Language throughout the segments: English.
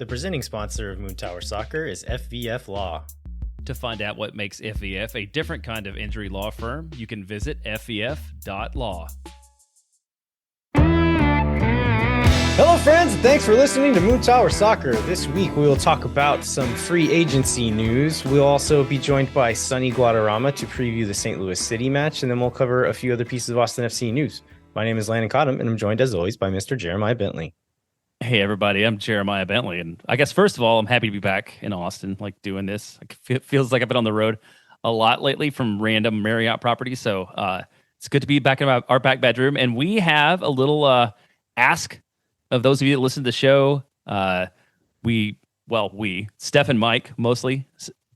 The presenting sponsor of Moon Tower Soccer is FVF Law. To find out what makes FVF a different kind of injury law firm, you can visit fvf.law. Hello friends, and thanks for listening to Moon Tower Soccer. This week we will talk about some free agency news. We'll also be joined by Sonny Guadarrama to preview the St. Louis City match, and then we'll cover a few other pieces of Austin FC news. My name is Landon Cottom, and I'm joined as always by Mr. Jeremiah Bentley. Hey everybody, I'm Jeremiah Bentley, and I guess first of all, I'm happy to be back in Austin, like doing this. It feels like I've been on the road a lot lately from random Marriott properties, so it's good to be back in our back bedroom. And we have a little ask of those of you that listen to the show. Steph and Mike mostly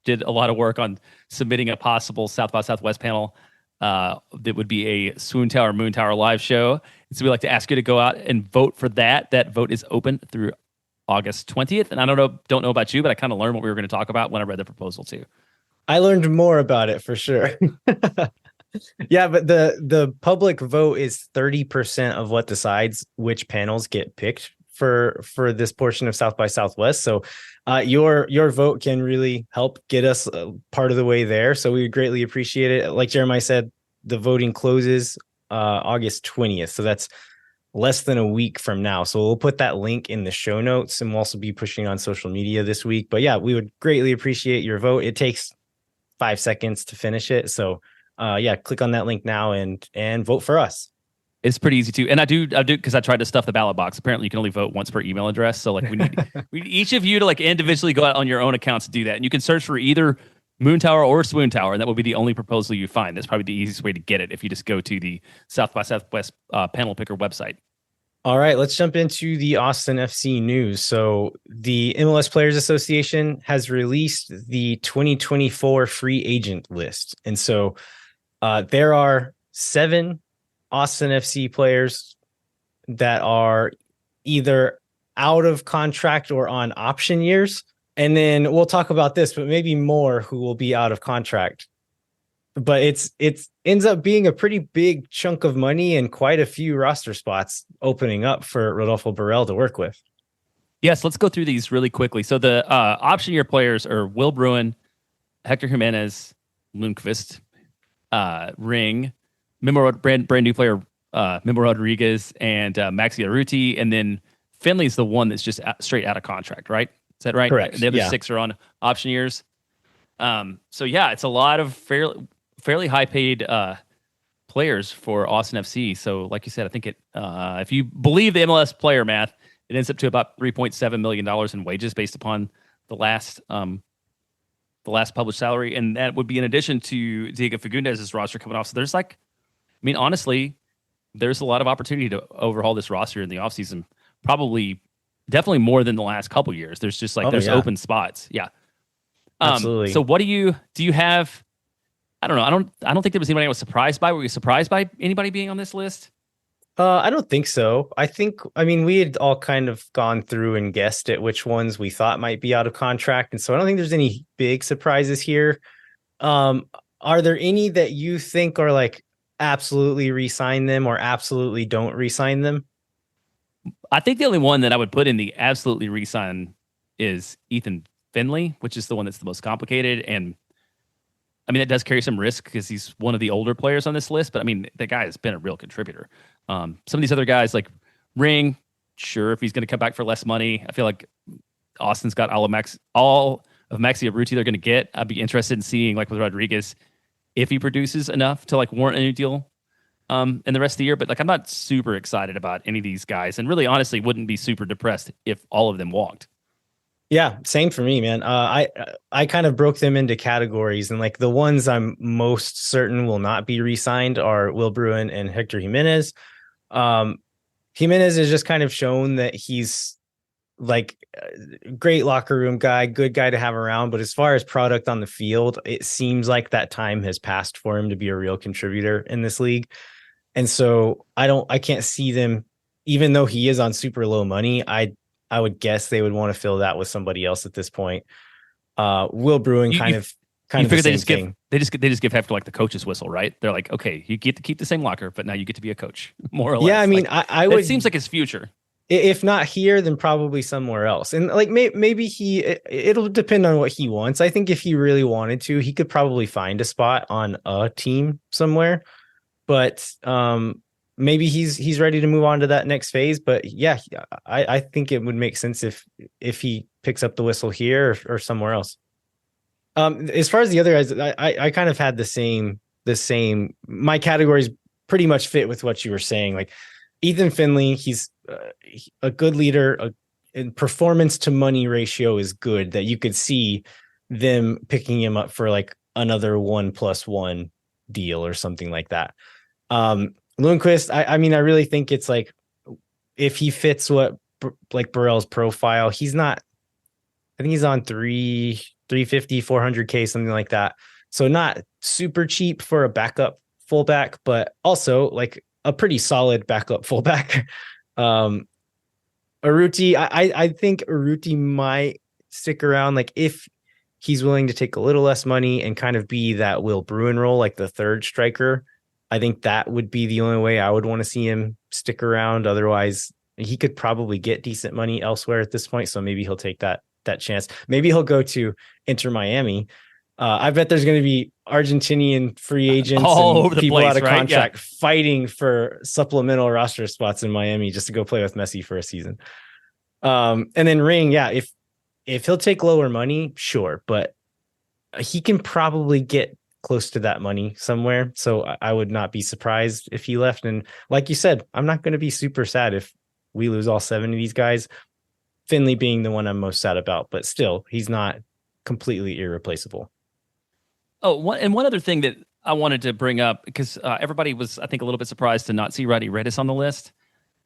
did a lot of work on submitting a possible South by Southwest panel that would be a Swoon Tower, Moon Tower live show. And so we'd like to ask you to go out and vote for that. That vote is open through August 20th. And I don't know about you, but I kind of learned what we were going to talk about when I read the proposal too. I learned more about it for sure. Yeah, but the public vote is 30% of what decides which panels get picked for this portion of South by Southwest. So your vote can really help get us part of the way there. So we would greatly appreciate it. Like Jeremiah said, the voting closes August 20th. So that's less than a week from now. So we'll put that link in the show notes, and we'll also be pushing on social media this week. But yeah, we would greatly appreciate your vote. It takes 5 seconds to finish it. So click on that link now and vote for us. It's pretty easy too. And I do because I tried to stuff the ballot box. Apparently you can only vote once per email address. So like we need each of you to like individually go out on your own accounts to do that. And you can search for either Moon Tower or Swoon Tower, and that will be the only proposal you find. That's probably the easiest way to get it if you just go to the South by Southwest panel picker website. All right, let's jump into the Austin FC news. So the MLS Players Association has released the 2024 free agent list. And so there are 7 Austin FC players that are either out of contract or on option years. And then we'll talk about this, but maybe more who will be out of contract. But it ends up being a pretty big chunk of money and quite a few roster spots opening up for Rodolfo Borrell to work with. Yes, let's go through these really quickly. So the option year players are Will Bruin, Hector Jimenez, Lundqvist, Ring, brand new player, Memo Rodriguez, and Maxi Arruti. And then Finley's the one that's just straight out of contract, right? Is that right? Correct. The other 6 are on option years. So yeah, it's a lot of fairly high paid players for Austin FC. So like you said, I think if you believe the MLS player math, it ends up to about $3.7 million in wages based upon the last published salary. And that would be in addition to Diego Fagundez's roster coming off. So there's honestly, there's a lot of opportunity to overhaul this roster in the offseason. Definitely more than the last couple years. There's just open spots. Yeah. Absolutely. So what do you have? I don't know. I don't think there was anybody I was surprised by. Were you surprised by anybody being on this list? I don't think so. We had all kind of gone through and guessed at which ones we thought might be out of contract. And so I don't think there's any big surprises here. Are there any that you think are like absolutely re-sign them or absolutely don't re-sign them? I think the only one that I would put in the absolutely re-sign is Ethan Finley, which is the one that's the most complicated. And it does carry some risk because he's one of the older players on this list, but the guy has been a real contributor. Some of these other guys like Ring, sure, if he's going to come back for less money, I feel like Austin's got all of Maxi Arruti they're going to get. I'd be interested in seeing, like with Rodriguez, if he produces enough to warrant a new deal in the rest of the year. But I'm not super excited about any of these guys, and really honestly wouldn't be super depressed if all of them walked. Yeah, same for me, man. I kind of broke them into categories, and the ones I'm most certain will not be re-signed are Will Bruin and Hector Jimenez. Jimenez has just kind of shown that he's great locker room guy, good guy to have around. But as far as product on the field, it seems like that time has passed for him to be a real contributor in this league. And so I can't see them, even though he is on super low money. I would guess they would want to fill that with somebody else at this point. Will Bruin kind of the same thing. They just give Hector the coach's whistle, right? They're like, okay, you get to keep the same locker, but now you get to be a coach, more or less. Yeah, I would. It seems like his future. If not here, then probably somewhere else. And like maybe it'll depend on what he wants. I think if he really wanted to, he could probably find a spot on a team somewhere. But maybe he's ready to move on to that next phase. But yeah, I think it would make sense if he picks up the whistle here or somewhere else. As far as the other guys, I kind of had the same. My categories pretty much fit with what you were saying. Like Ethan Finley, he's a good leader. And performance to money ratio is good. That you could see them picking him up for like another 1+1 deal or something like that. Lundqvist, I mean, I really think it's like if he fits what like Burrell's profile, he's not. I think he's on 350, 400K, something like that. So not super cheap for a backup fullback, but also like a pretty solid backup fullback. Urruti, I think Urruti might stick around. Like if he's willing to take a little less money and kind of be that Will Bruin role, like the third striker, I think that would be the only way I would want to see him stick around. Otherwise, he could probably get decent money elsewhere at this point. So maybe he'll take that chance. Maybe he'll go to Inter Miami. I bet there's going to be Argentinian free agents all and over the people place, out of right? contract fighting for supplemental roster spots in Miami just to go play with Messi for a season. And then Ring, yeah, if he'll take lower money, sure, but he can probably get close to that money somewhere. So I would not be surprised if he left. And like you said, I'm not going to be super sad if we lose all 7 of these guys. Finley being the one I'm most sad about, but still, he's not completely irreplaceable. Oh, one other thing that I wanted to bring up, because everybody was, I think, a little bit surprised to not see Rodney Redis on the list.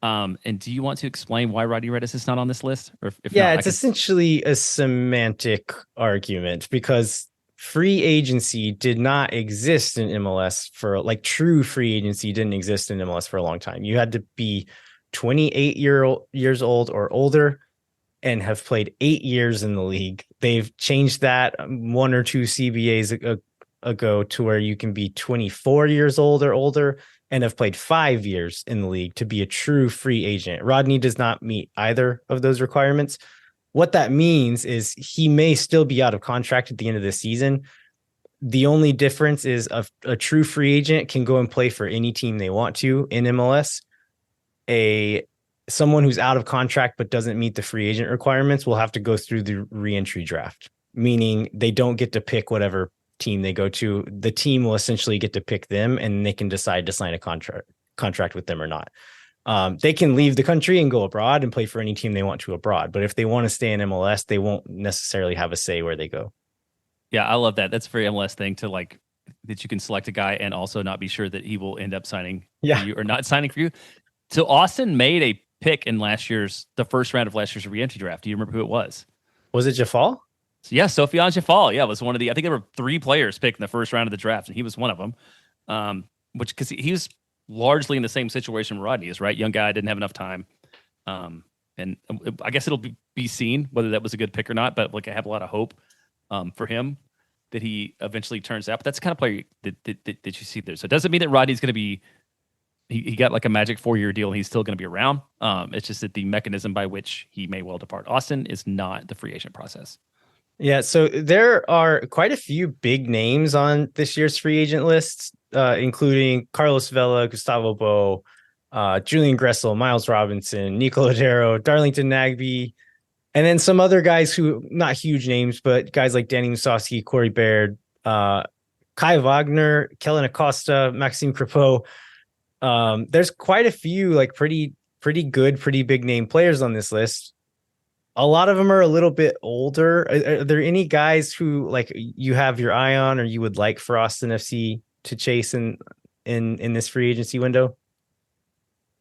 And do you want to explain why Rodney Redis is not on this list? Or if Yeah, not, it's essentially a semantic argument because free agency did not exist in MLS for like true free agency didn't exist in MLS for a long time. You had to be 28 years old or older and have played 8 years in the league. They've changed that 1 or 2 CBAs ago to where you can be 24 years old or older and have played 5 years in the league to be a true free agent. Rodney does not meet either of those requirements. What that means is he may still be out of contract at the end of the season. The only difference is a true free agent can go and play for any team they want to in MLS. Someone who's out of contract but doesn't meet the free agent requirements will have to go through the re-entry draft, meaning they don't get to pick whatever team they go to. The team will essentially get to pick them and they can decide to sign a contract with them or not. They can leave the country and go abroad and play for any team they want to abroad. But if they want to stay in MLS, they won't necessarily have a say where they go. Yeah, I love that. That's a very MLS thing to like that you can select a guy and also not be sure that he will end up signing for you or not signing for you. So Austin made a pick in the first round of last year's re-entry draft. Do you remember who it was? Was it Jafal? So yeah, Sofiane Jafal. Yeah, was one of I think there were 3 players picked in the first round of the draft, and he was one of them. Which because he was largely in the same situation Rodney is, right? Young guy, didn't have enough time. And I guess it'll be seen whether that was a good pick or not, but like I have a lot of hope for him that he eventually turns out. But that's the kind of player that you see there. So it doesn't mean that Rodney's going to be he got like a magic 4-year deal and he's still going to be around. It's just that the mechanism by which he may well depart Austin is not the free agent process. Yeah, so there are quite a few big names on this year's free agent list, including Carlos Vela, Gustavo Bo, Julian Gressel, Miles Robinson, Nico Lodero, Darlington Nagbe, and then some other guys who, not huge names, but guys like Danny Musovski, Corey Baird, Kai Wagner, Kellen Acosta, Maxime Crepeau. There's quite a few like pretty good, pretty big name players on this list. A lot of them are a little bit older. Are there any guys who like you have your eye on or you would like for Austin FC to chase in this free agency window?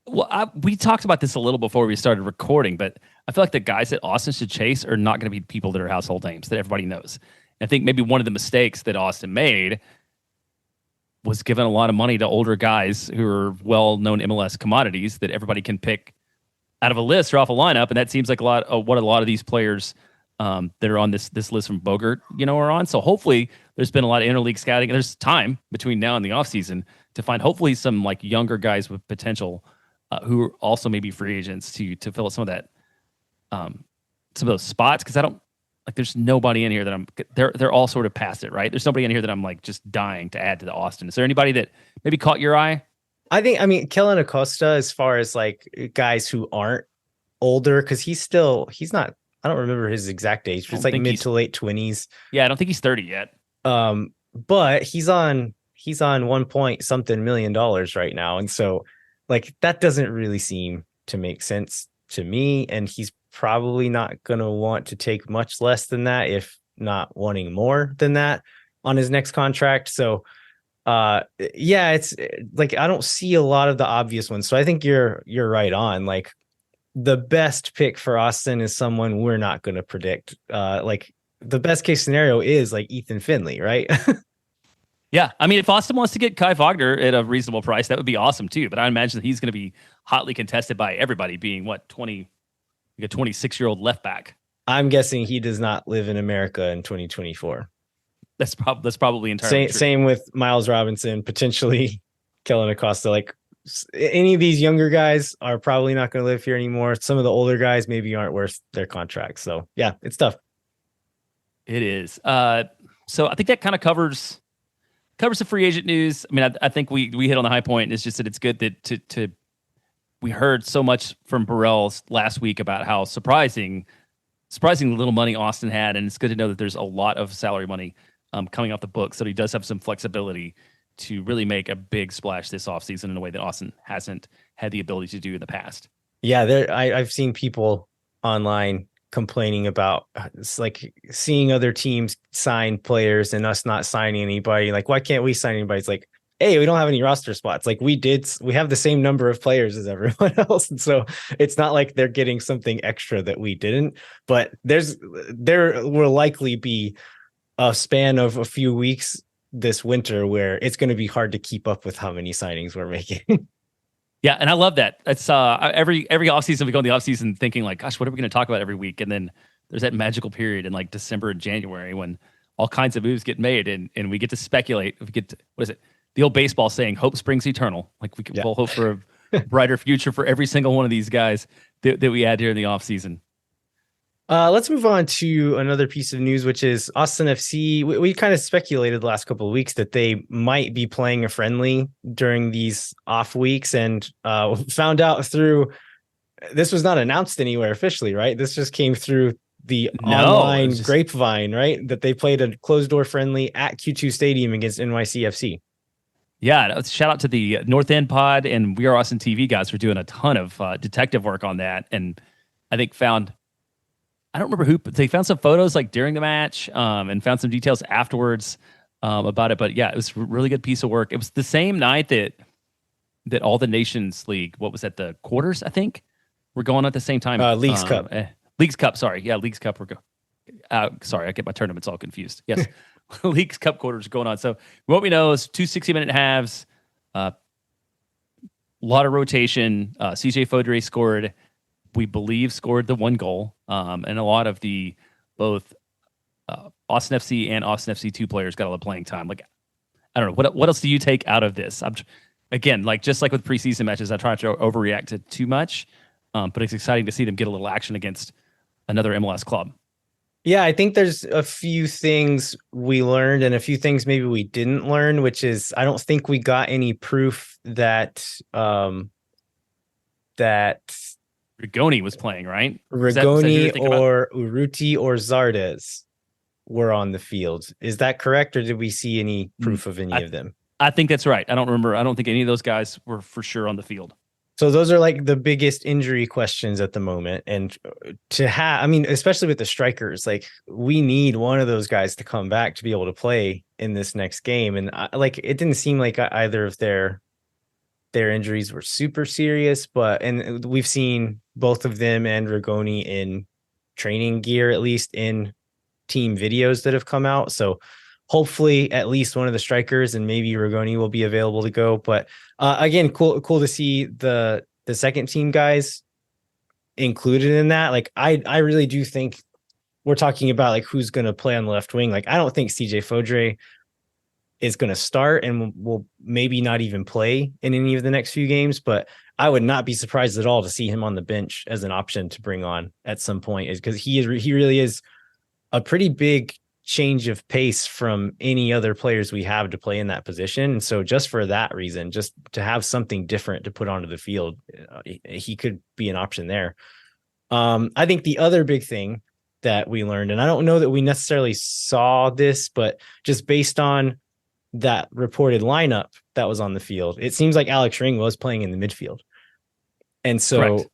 Well, we talked about this a little before we started recording, but I feel like the guys that Austin should chase are not going to be people that are household names that everybody knows. I think maybe one of the mistakes that Austin made was giving a lot of money to older guys who are well-known MLS commodities that everybody can pick out of a list or off a lineup, and that seems like a lot of these players that are on this list from Bogert, are on. So hopefully there's been a lot of interleague scouting, and there's time between now and the offseason to find hopefully some like younger guys with potential who are also maybe free agents to fill up some of that, some of those spots. Because I don't like. There's nobody in here that they're all sort of past it, right? There's nobody in here that I'm like just dying to add to the Austin. Is there anybody that maybe caught your eye? I mean, Kellen Acosta, as far as like guys who aren't older, because he's not, I don't remember his exact age, but it's like mid to late 20s. Yeah, I don't think he's 30 yet. But he's on 1 point something million dollars right now. And so like that doesn't really seem to make sense to me. And he's probably not gonna want to take much less than that, if not wanting more than that on his next contract. So yeah, it's like I don't see a lot of the obvious ones. So I think you're right on. Like the best pick for Austin is someone we're not going to predict. Like the best case scenario is like Ethan Finley, right? Yeah, I mean, if Austin wants to get Kai Wagner at a reasonable price, that would be awesome too. But I imagine that he's going to be hotly contested by everybody, being what 20, like a 26-year-old left back. I'm guessing he does not live in America in 2024. That's probably entirely true. Same with Miles Robinson, potentially Kellen Acosta. Like any of these younger guys are probably not going to live here anymore. Some of the older guys maybe aren't worth their contracts. So yeah, it's tough. It is. So I think that kind of covers the free agent news. I mean, I think we hit on the high point. It's just that it's good that we heard so much from Burrell last week about how surprising little money Austin had, and it's good to know that there's a lot of salary money coming off the books, so he does have some flexibility to really make a big splash this offseason in a way that Austin hasn't had the ability to do in the past. Yeah, I've seen people online complaining about it's like seeing other teams sign players and us not signing anybody. Like, why can't we sign anybody? It's like, hey, we don't have any roster spots. Like we have the same number of players as everyone else. And so it's not like they're getting something extra that we didn't, but there will likely be a span of a few weeks this winter where it's going to be hard to keep up with how many signings we're making. Yeah, and I love that. It's every offseason we go in the offseason thinking like, gosh, what are we going to talk about every week? And then there's that magical period in like December and January when all kinds of moves get made and we get to speculate. We get to, what is it? The old baseball saying, hope springs eternal. Like we'll hope for a brighter future for every single one of these guys that we add here in the offseason. Let's move on to another piece of news, which is Austin FC. We kind of speculated the last couple of weeks that they might be playing a friendly during these off weeks, and found out through this was not announced anywhere officially, right? This just came through the online grapevine, right? That they played a closed door friendly at Q2 Stadium against NYCFC. Yeah, shout out to the North End Pod and We Are Austin TV guys for doing a ton of detective work on that, and I think I don't remember who, but they found some photos like during the match and found some details afterwards about it. But yeah, it was a really good piece of work. It was the same night that all the Nations League, what was that, the quarters, I think, were going at the same time. Leagues Cup. Leagues Cup, sorry. Yeah, Leagues Cup. Sorry, I get my tournaments all confused. Yes, Leagues Cup quarters are going on. So what we know is 2 60-minute halves, a lot of rotation. CJ Fodre scored the one goal. And a lot of the both Austin FC and Austin FC 2 players got a lot of playing time. Like, I don't know. What else do you take out of this? Again, like just like with preseason matches, I try not to overreact to too much, but it's exciting to see them get a little action against another MLS club. Yeah, I think there's a few things we learned and a few things maybe we didn't learn, which is I don't think we got any proof that Rigoni was playing, right? Rigoni or Urruti or Zardes were on the field. Is that correct, or did we see any proof of any of them? I think that's right. I don't remember. I don't think any of those guys were for sure on the field. So those are like the biggest injury questions at the moment. And to have, I mean, especially with the strikers, like we need one of those guys to come back to be able to play in this next game. And like, it didn't seem like either of their injuries were super serious, and we've seen both of them and Rigoni in training gear, at least in team videos that have come out. So hopefully at least one of the strikers and maybe Rigoni will be available to go. But again, cool to see the second team guys included in that. Like I really do think we're talking about like who's going to play on the left wing. Like I don't think CJ Fodre is going to start and will maybe not even play in any of the next few games. But I would not be surprised at all to see him on the bench as an option to bring on at some point, is because he really is a pretty big change of pace from any other players we have to play in that position. And so just for that reason, just to have something different to put onto the field, he could be an option there. I think the other big thing that we learned, and I don't know that we necessarily saw this, but just based on that reported lineup that was on the field, it seems like Alex Ring was playing in the midfield. And so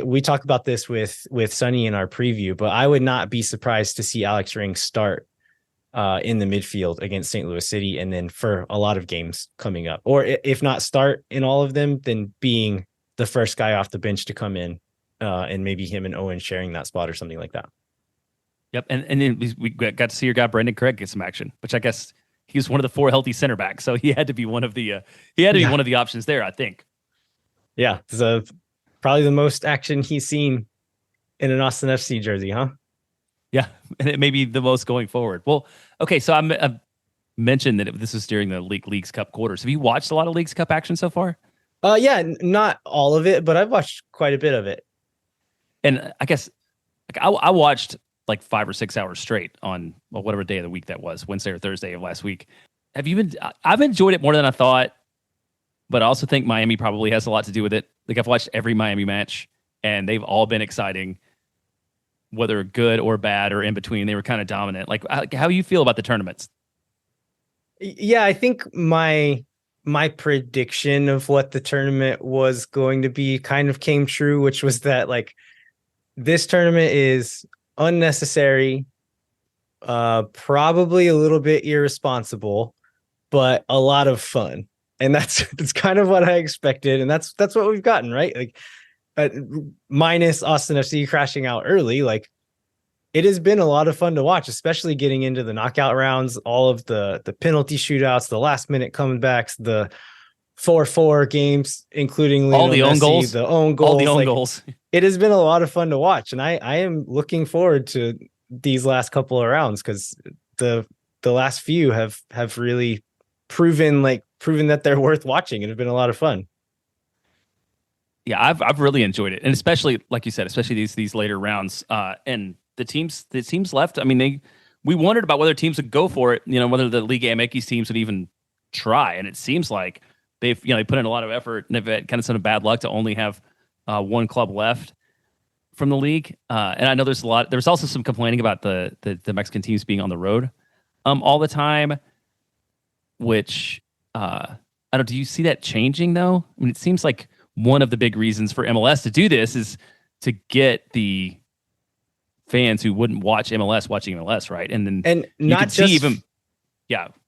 we talked about this with Sonny in our preview, but I would not be surprised to see Alex Ring start in the midfield against St. Louis City, and then for a lot of games coming up, or if not start in all of them, then being the first guy off the bench to come in, and maybe him and Owen sharing that spot or something like that. Yep, and then we got to see your guy Brandon Craig get some action, which I guess he was one of the 4 healthy center backs, so he had to be one of the one of the options there, I think. Yeah, so probably the most action he's seen in an Austin FC jersey, huh? Yeah, and it may be the most going forward. Well, okay, so I mentioned that this was during the Leagues Cup quarters. Have you watched a lot of Leagues Cup action so far? Yeah, not all of it, but I've watched quite a bit of it. And I guess I watched like 5 or 6 hours straight on whatever day of the week that was, Wednesday or Thursday of last week. I've enjoyed it more than I thought, but I also think Miami probably has a lot to do with it. Like, I've watched every Miami match, and they've all been exciting, whether good or bad or in between. They were kind of dominant. Like, how do you feel about the tournaments? Yeah, I think my prediction of what the tournament was going to be kind of came true, which was that, like, this tournament is unnecessary, probably a little bit irresponsible, but a lot of fun. And that's kind of what I expected, and that's what we've gotten, right? Like, minus Austin FC crashing out early, like, it has been a lot of fun to watch, especially getting into the knockout rounds, all of the penalty shootouts, the last minute comebacks, the 4-4 games, including all the own goals, the own goals, all the own goals. It has been a lot of fun to watch, and I am looking forward to these last couple of rounds, because the last few have really proven that they're worth watching, and have been a lot of fun. Yeah, I've really enjoyed it, and especially, like you said, especially these later rounds, and the teams left. I mean, we wondered about whether teams would go for it, whether the Liga MX teams would even try, and it seems like they put in a lot of effort, and they've had kind of some bad luck to only have one club left from the league. And I know there's also some complaining about the Mexican teams being on the road all the time, which I don't. Do you see that changing though? I mean, it seems like one of the big reasons for MLS to do this is to get the fans who wouldn't watch MLS watching MLS, right? And not just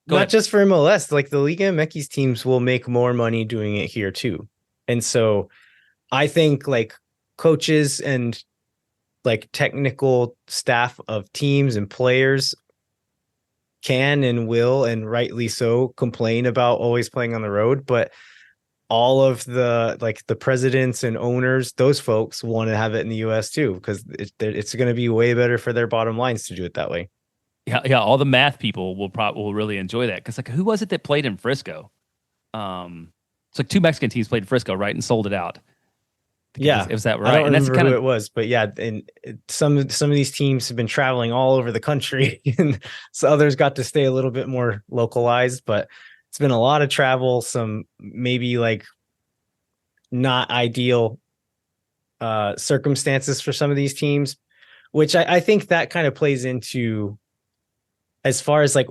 not just for MLS, like the Liga MX teams will make more money doing it here too. And so I think, like, coaches and, like, technical staff of teams and players can and will, and rightly so, complain about always playing on the road, but all of the presidents and owners, those folks want to have it in the US too, because it's going to be way better for their bottom lines to do it that way. Yeah. All the math people will really enjoy that, because, like, who was it that played in Frisco? It's like 2 Mexican teams played in Frisco, right, and sold it out. Yeah, is that right? I don't remember who it was, but yeah, and some of these teams have been traveling all over the country, and so others got to stay a little bit more localized, but it's been a lot of travel, some maybe, like, not ideal circumstances for some of these teams, which I think that kind of plays into, as far as, like,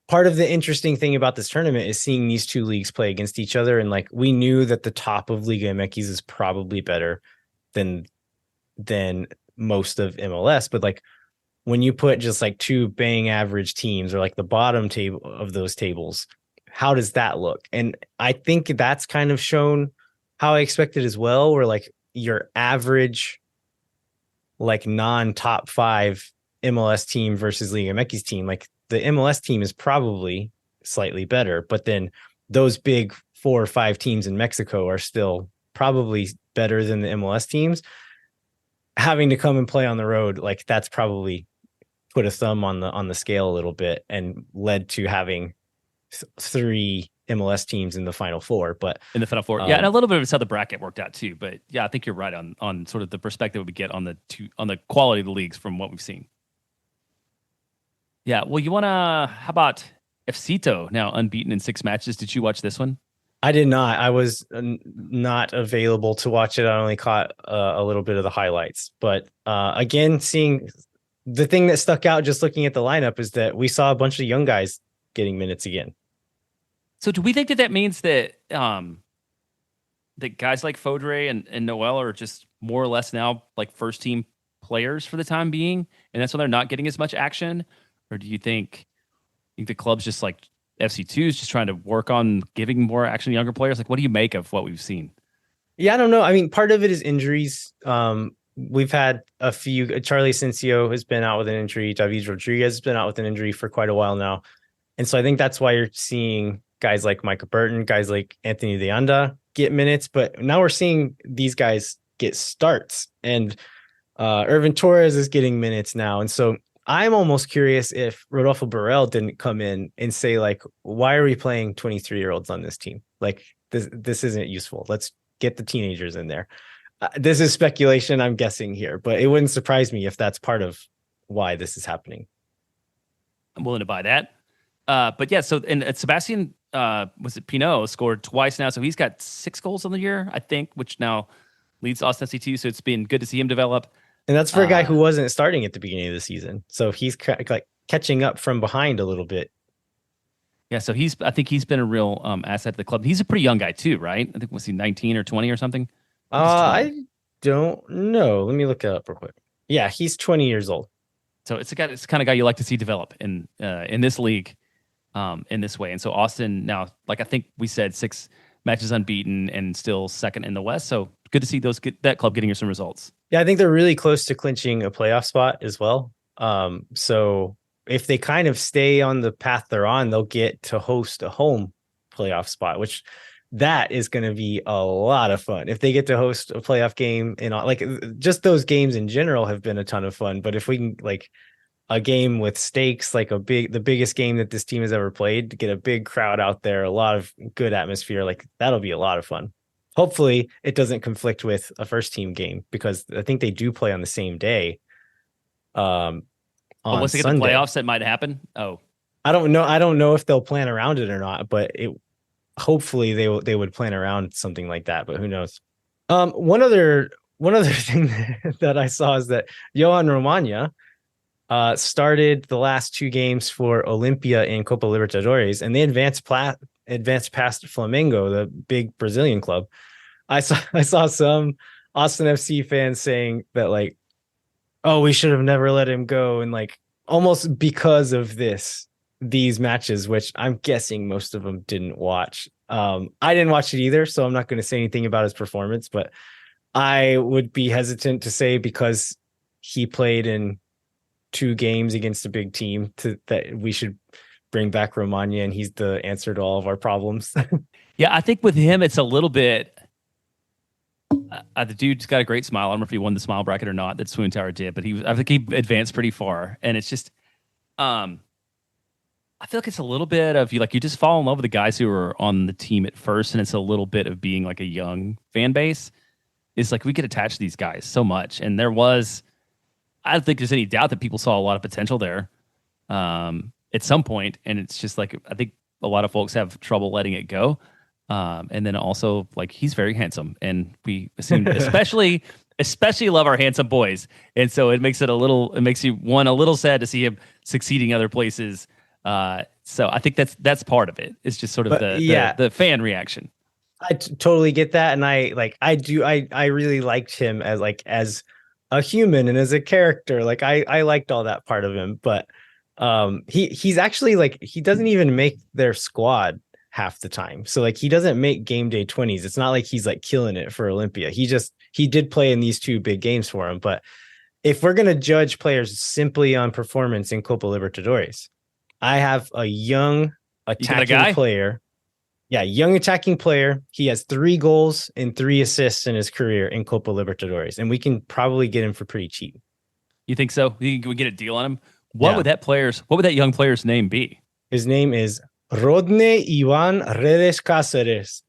part of the interesting thing about this tournament is seeing these 2 leagues play against each other. And, like, we knew that the top of Liga MX is probably better than most of MLS, but, like, when you put just, like, 2 bang average teams, or, like, the bottom table of those tables, how does that look? And I think that's kind of shown how I expected as well, where, like, your average, like, non-top 5 MLS team versus Liga MX team, like, the MLS team is probably slightly better, but then those big 4 or 5 teams in Mexico are still probably better than the MLS teams. Having to come and play on the road, like, that's probably put a thumb on the scale a little bit, and led to having 3 MLS teams in the Final Four. But in the Final Four. Yeah, and a little bit of it's how the bracket worked out too. But yeah, I think you're right on sort of the perspective we get on the quality of the leagues from what we've seen. Yeah, well, how about Fcito now unbeaten in 6 matches? Did you watch this one? I did not. I was not available to watch it. I only caught a little bit of the highlights. But again, seeing the thing that stuck out just looking at the lineup is that we saw a bunch of young guys getting minutes again. So do we think that means that that guys like Fodre and Noel are just more or less now like first team players for the time being, and that's why they're not getting as much action? Or do you think the club's just like FC2 is just trying to work on giving more action to younger players? Like, what do you make of what we've seen? Yeah, I don't know. I mean, part of it is injuries. We've had a few. Charlie Asensio has been out with an injury. David Rodriguez has been out with an injury for quite a while now. And so I think that's why you're seeing guys like Micah Burton, guys like Anthony De Anda get minutes. But now we're seeing these guys get starts. And Irvin Torres is getting minutes now. And so I'm almost curious if Rodolfo Borrell didn't come in and say, like, why are we playing 23-year-olds on this team? Like, this isn't useful. Let's get the teenagers in there. This is speculation, I'm guessing here, but it wouldn't surprise me if that's part of why this is happening. I'm willing to buy that. But yeah, so and Sebastian was it Pinot scored twice now, so he's got 6 goals on the year, I think, which now leads Austin FC2. So it's been good to see him develop. And that's for a guy who wasn't starting at the beginning of the season. So he's like catching up from behind a little bit. Yeah, so I think he's been a real asset to the club. He's a pretty young guy too, right? I think, was he 19 or 20 or something? I don't know. Let me look it up real quick. Yeah, he's 20 years old. So it's the kind of guy you like to see develop in this league in this way. And so Austin now, like I think we said, 6 matches unbeaten and still second in the West. So good to see that club getting you some results. Yeah, I think they're really close to clinching a playoff spot as well. So if they kind of stay on the path they're on, they'll get to host a home playoff spot, which that is going to be a lot of fun. If they get to host a playoff game, and like just those games in general have been a ton of fun. But if we can like a game with stakes, like the biggest game that this team has ever played, to get a big crowd out there, a lot of good atmosphere, like that'll be a lot of fun. Hopefully it doesn't conflict with a first team game, because I think they do play on the same day. Once they get the playoffs, that might happen. Oh, I don't know if they'll plan around it or not, but hopefully they would plan around something like that, but who knows? One other thing that I saw is that Johan Romaña started the last 2 games for Olympia in Copa Libertadores, and they advanced past Flamengo, the big Brazilian club. I saw some Austin FC fans saying that, like, oh, we should have never let him go, and like almost because of these matches, which I'm guessing most of them didn't watch. I didn't watch it either, so I'm not going to say anything about his performance, but I would be hesitant to say because he played in 2 games against a big team that we should bring back Romaña and he's the answer to all of our problems. Yeah, I think with him, it's a little bit. The dude's got a great smile. I don't know if he won the smile bracket or not that Swoon Tower did, but I think he advanced pretty far. And it's just, I feel like it's a little bit of you just fall in love with the guys who are on the team at first, and it's a little bit of being like a young fan base. It's like we get attached to these guys so much, and I don't think there's any doubt that people saw a lot of potential there at some point, and it's just like I think a lot of folks have trouble letting it go. And then also, like, he's very handsome, and we assume especially love our handsome boys, and so it makes you a little sad to see him succeeding other places. So I think that's part of it. It's just sort of the fan reaction. I totally get that, and I really liked him as a human and as a character. Like I liked all that part of him, but he's actually like he doesn't even make their squad half the time. So like he doesn't make game day 20s. It's not like he's like killing it for Olympia. He did play in these 2 big games for him. But if we're going to judge players simply on performance in Copa Libertadores, I have a young attacking player. Yeah, young attacking player. He has 3 goals and 3 assists in his career in Copa Libertadores, and we can probably get him for pretty cheap. You think so? You can get a deal on him? What would that young player's name be? His name is Rodney Ivan Redes Cáceres,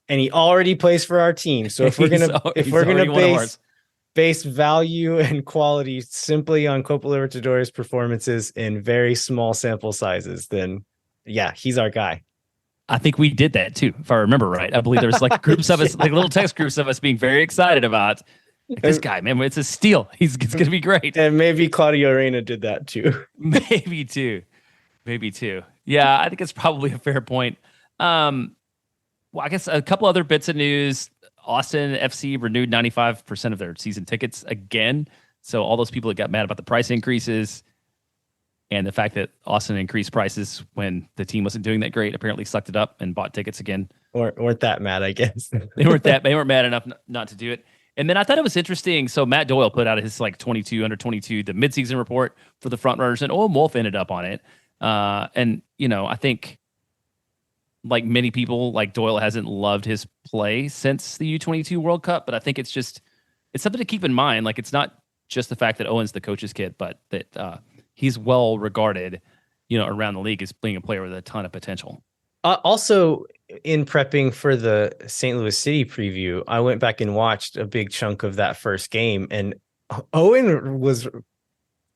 and he already plays for our team. So if we're gonna base value and quality simply on Copa Libertadores performances in very small sample sizes, then yeah, he's our guy. I think we did that too, if I remember right. I believe there's like groups of us, like little text groups of us being very excited about like, this guy, man. It's a steal. It's going to be great. And maybe Claudio Reyna did that too. Maybe too. Yeah, I think it's probably a fair point. Well, I guess a couple other bits of news. Austin FC renewed 95% of their season tickets again. So all those people that got mad about the price increases and the fact that Austin increased prices when the team wasn't doing that great, apparently sucked it up and bought tickets again. Or weren't that mad, I guess. They weren't mad enough not to do it. And then I thought it was interesting. So Matt Doyle put out his like 22 under 22, the midseason report for the front runners, and Owen Wolf ended up on it. And I think like many people, like Doyle hasn't loved his play since the U22 World Cup, but I think it's something to keep in mind. Like it's not just the fact that Owen's the coach's kid, but that he's well regarded, around the league as being a player with a ton of potential. Also, in prepping for the St. Louis City preview, I went back and watched a big chunk of that first game, and Owen was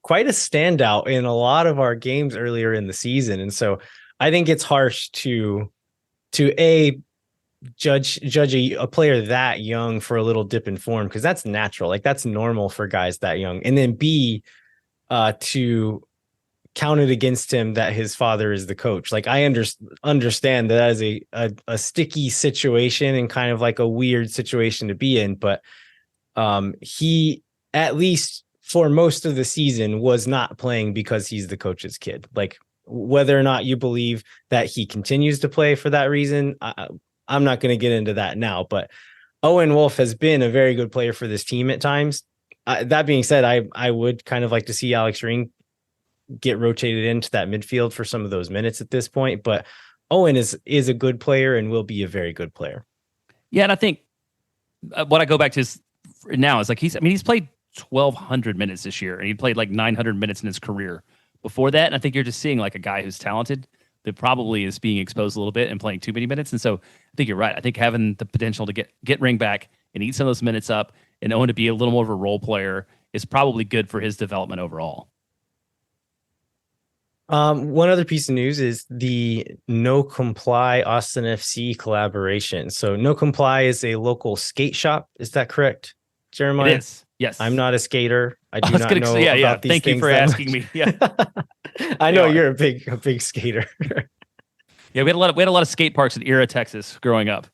quite a standout in a lot of our games earlier in the season. And so I think it's harsh to judge a player that young for a little dip in form, because that's natural. Like that's normal for guys that young. And then B, to count it against him that his father is the coach. Like I understand that is a sticky situation and kind of like a weird situation to be in, but he, at least for most of the season, was not playing because he's the coach's kid. Like whether or not you believe that he continues to play for that reason, I'm not going to get into that now, but Owen Wolf has been a very good player for this team at times. That being said, I would kind of like to see Alex Ring get rotated into that midfield for some of those minutes at this point, but Owen is a good player and will be a very good player. Yeah, and I think what I go back to now is like he's played 1,200 minutes this year, and he played like 900 minutes in his career before that. And I think you're just seeing like a guy who's talented that probably is being exposed a little bit and playing too many minutes. And so I think you're right. I think having the potential to get Ring back and eat some of those minutes up and Owen to be a little more of a role player is probably good for his development overall. One other piece of news is the No Comply Austin FC collaboration. So No Comply is a local skate shop. Is that correct, Jeremiah? It is. Yes. I'm not a skater. I do not know about these Thank things. You for asking me. Yeah. I know you're a big skater. Yeah, we had a lot of skate parks in Era, Texas growing up.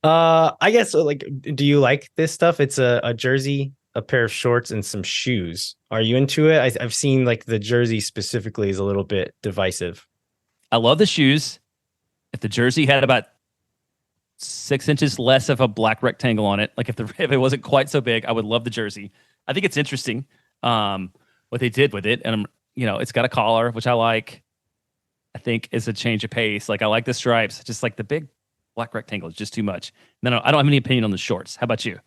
I guess like, do you like this stuff? It's a jersey, a pair of shorts, and some shoes. Are you into it? I've seen like the jersey specifically is a little bit divisive. I love the shoes. If the jersey had about 6 inches less of a black rectangle on it, like if it wasn't quite so big, I would love the jersey. I think it's interesting what they did with it, and it's got a collar, which I like. I think is a change of pace. Like I like the stripes, just like the big black rectangle is just too much. And then I don't have any opinion on the shorts. How about you?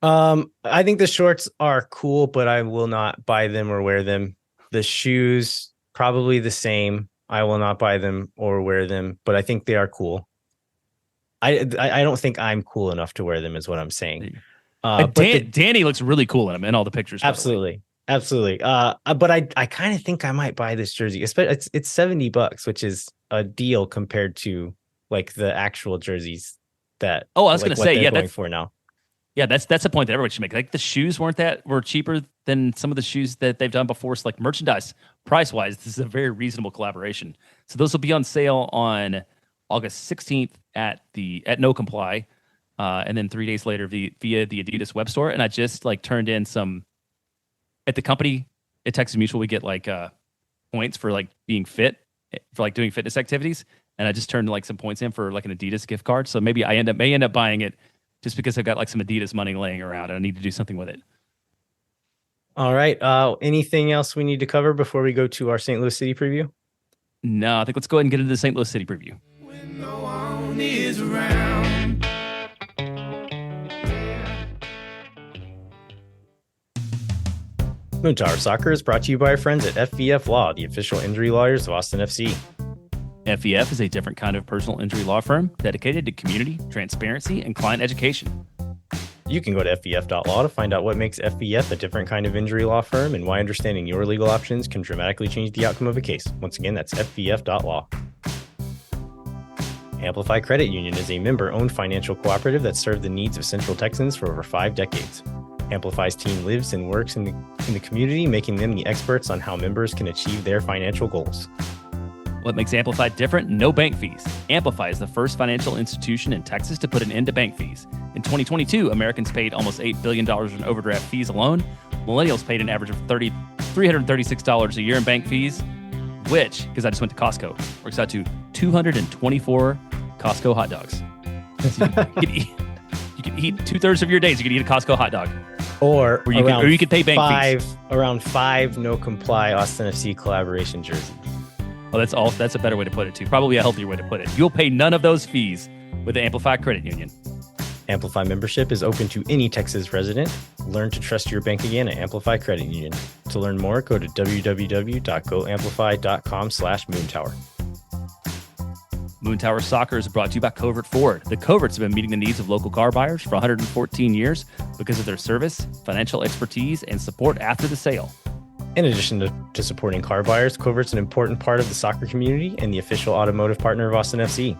I think the shorts are cool, but I will not buy them or wear them. The shoes, probably the same. I will not buy them or wear them, but I think they are cool. I don't think I'm cool enough to wear them, is what I'm saying. Danny looks really cool in them in all the pictures. Absolutely. But I kind of think I might buy this jersey. It's $70, which is a deal compared to like the actual jerseys that. Oh, I was going to say, yeah, that's for now. Yeah, that's a point that everybody should make. Like the shoes were cheaper than some of the shoes that they've done before. So like merchandise price wise, this is a very reasonable collaboration. So those will be on sale on August 16th at No Comply, and then 3 days later via the Adidas web store. And I just like turned in some at the company at Texas Mutual. We get like points for like being fit for like doing fitness activities, and I just turned like some points in for like an Adidas gift card. So maybe I may end up buying it just because I've got like some Adidas money laying around and I need to do something with it. All right. Anything else we need to cover before we go to our St. Louis City preview? No, I think let's go ahead and get into the St. Louis City preview. When no one is around. Moon Tower Soccer is brought to you by our friends at FVF Law, the official injury lawyers of Austin FC. FEF is a different kind of personal injury law firm dedicated to community, transparency, and client education. You can go to FVF.law to find out what makes FVF a different kind of injury law firm and why understanding your legal options can dramatically change the outcome of a case. Once again, that's FVF.law. Amplify Credit Union is a member-owned financial cooperative that served the needs of Central Texans for over 5 decades. Amplify's team lives and works in the community, making them the experts on how members can achieve their financial goals. What makes Amplify different? No bank fees. Amplify is the first financial institution in Texas to put an end to bank fees. In 2022, Americans paid almost $8 billion in overdraft fees alone. Millennials paid an average of $336 a year in bank fees, which, because I just went to Costco, works out to 224 Costco hot dogs. So you can eat 2/3 of your days. You can eat a Costco hot dog. Or you could pay bank fees. Around 5 no-comply Austin FC collaboration jerseys. Well, that's a better way to put it, too. Probably a healthier way to put it. You'll pay none of those fees with the Amplify Credit Union. Amplify membership is open to any Texas resident. Learn to trust your bank again at Amplify Credit Union. To learn more, go to www.goamplify.com/moontower. Moon Tower Soccer is brought to you by Covert Ford. The Coverts have been meeting the needs of local car buyers for 114 years because of their service, financial expertise, and support after the sale. In addition to supporting car buyers, Covert's an important part of the soccer community and the official automotive partner of Austin FC.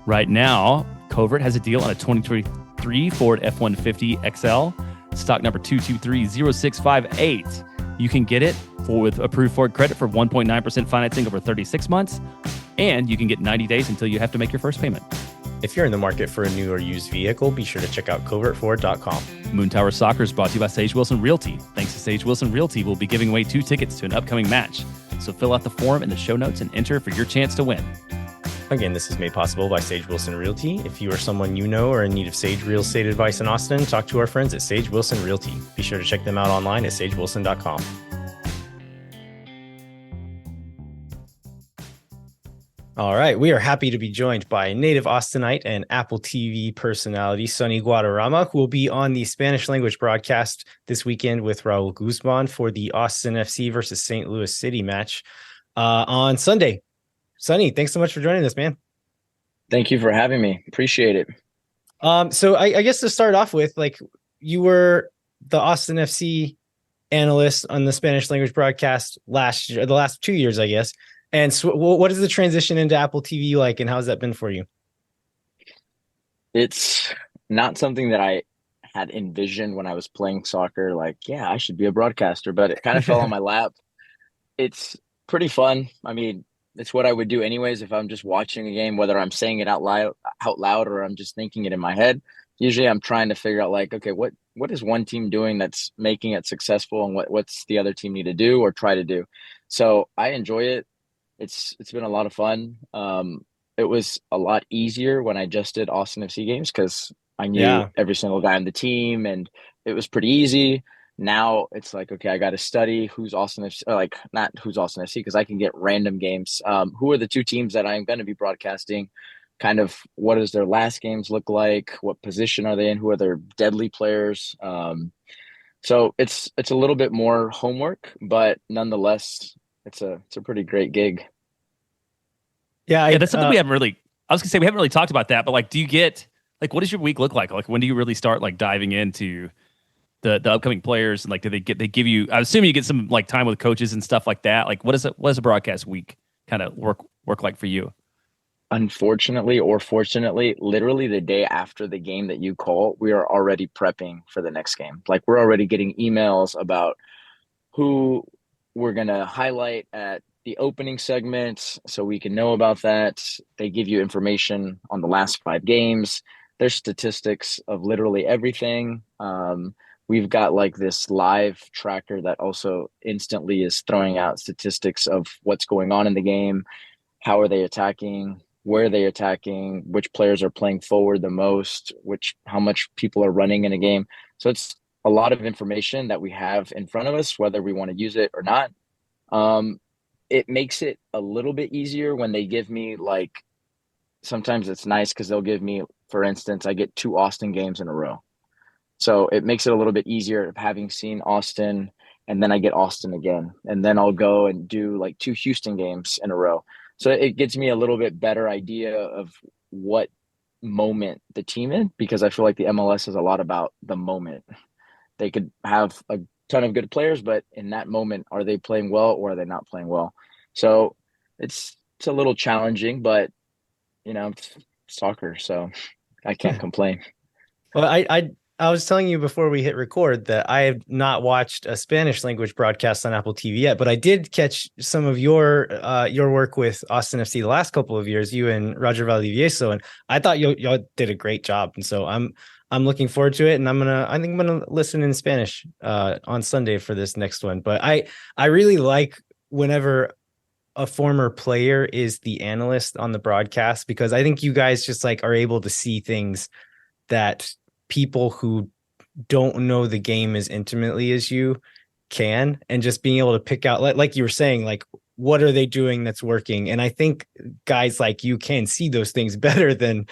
Right now, Covert has a deal on a 2023 Ford F-150 XL, stock number 2230658. You can get it with approved Ford credit for 1.9% financing over 36 months, and you can get 90 days until you have to make your first payment. If you're in the market for a new or used vehicle, be sure to check out covertford.com. Moon Tower Soccer is brought to you by Sage Wilson Realty. Thanks to Sage Wilson Realty, we'll be giving away 2 tickets to an upcoming match. So fill out the form in the show notes and enter for your chance to win. Again, this is made possible by Sage Wilson Realty. If you or someone you know are in need of Sage real estate advice in Austin, talk to our friends at Sage Wilson Realty. Be sure to check them out online at sagewilson.com. All right, we are happy to be joined by native Austinite and Apple TV personality Sonny Guadarrama, who will be on the Spanish language broadcast this weekend with Raul Guzman for the Austin FC versus St. Louis City match on Sunday. Sonny, thanks so much for joining us, man. Thank you for having me. Appreciate it. So I guess to start off with, like, you were the Austin FC analyst on the Spanish language broadcast last year, the last 2 years, I guess. And so what is the transition into Apple TV like, and how's that been for you? It's not something that I had envisioned when I was playing soccer. Like, yeah, I should be a broadcaster, but it kind of fell on my lap. It's pretty fun. I mean, it's what I would do anyways if I'm just watching a game, whether I'm saying it out loud or I'm just thinking it in my head. Usually I'm trying to figure out, like, okay, what is one team doing that's making it successful, and what's the other team need to do or try to do. So I enjoy it. It's been a lot of fun. It was a lot easier when I just did Austin FC games because I knew every single guy on the team, and it was pretty easy. Now it's like, okay, I got to study who's Austin FC, or like not who's Austin FC, because I can get random games. Who are the 2 teams that I'm going to be broadcasting? Kind of what does their last games look like? What position are they in? Who are their deadly players? So it's a little bit more homework, but nonetheless, it's a pretty great gig. Yeah, that's something we haven't really. I was gonna say we haven't really talked about that, but like, do you get like, what does your week look like? Like, when do you really start like diving into the upcoming players, and like, do they give you? I assume you get some like time with coaches and stuff like that. Like, what does a broadcast week kind of work like for you? Unfortunately or fortunately, literally the day after the game that you call, we are already prepping for the next game. Like, we're already getting emails about who we're going to highlight at the opening segments so we can know about that. They give you information on the last 5 games. There's statistics of literally everything. We've got like this live tracker that also instantly is throwing out statistics of what's going on in the game. How are they attacking? Where are they attacking? Which players are playing forward the most? How much people are running in a game? So it's a lot of information that we have in front of us, whether we want to use it or not. It makes it a little bit easier when they give me, like, sometimes it's nice because they'll give me, for instance, I get 2 Austin games in a row. So it makes it a little bit easier of having seen Austin and then I get Austin again, and then I'll go and do like 2 Houston games in a row. So it gives me a little bit better idea of what moment the team in, because I feel like the MLS is a lot about the moment. They could have a ton of good players, but in that moment, are they playing well or are they not playing well? So it's a little challenging, but it's soccer, so I can't complain. Well, I was telling you before we hit record that I have not watched a Spanish language broadcast on Apple TV yet, but I did catch some of your work with Austin FC the last couple of years, you and Roger Valdivieso, and I thought y'all did a great job, and so I'm looking forward to it, and I think I'm gonna listen in Spanish on Sunday for this next one. But I really like whenever a former player is the analyst on the broadcast, because I think you guys just like are able to see things that people who don't know the game as intimately as you can, and just being able to pick out, like you were saying, like what are they doing that's working. And I think guys like you can see those things better than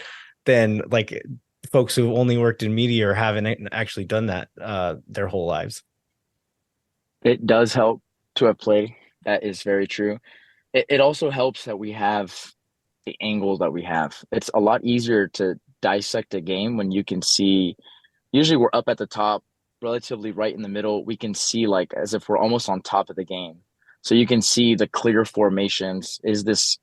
like folks who only worked in media or haven't actually done that their whole lives. It does help to have played. That is very true. It also helps that we have the angles that we have. It's a lot easier to dissect a game when you can see. Usually we're up at the top, relatively right in the middle. We can see like as if we're almost on top of the game. So you can see the clear formations. Is this